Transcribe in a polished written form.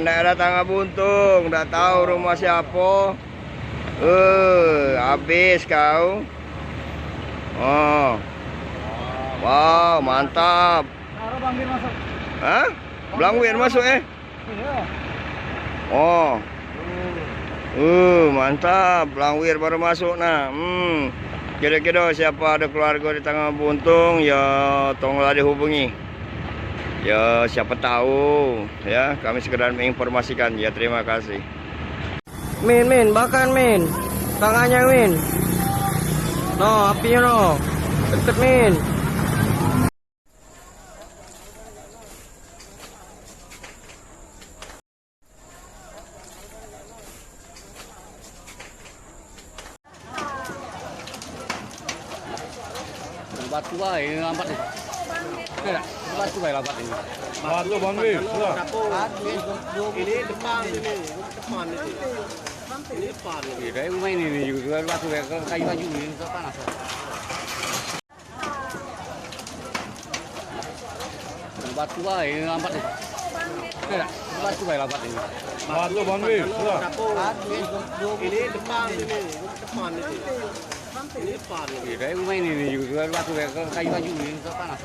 daerah Tangga Buntung. Nggak tahu rumah siapa. Habis kau. Oh. Wow, mantap. Hah? Blangwir masuk Oh. Mantap. Blangwir baru masuk nah. Kira-kira siapa ada keluarga di Tangga Buntung ya tolonglah dihubungi. Ya siapa tahu ya, kami sekedar menginformasikan ya. Terima kasih. Min, bahkan Min. Tangannya Min. No, apinya no. Deket Min. Batu bae lambat ni. Batu bae lambat ini. Batu Bang Wi. Ini depan ini. Ini depan. Dari rumah ini juga batu bae kayu baju ini panas. Batu bae lambat ni. Batu bae lambat ini. Batu Bang Wi. Ini depan ini. Depan ini. Ini depan. Dari rumah ini juga batu bae kayu baju ini panas.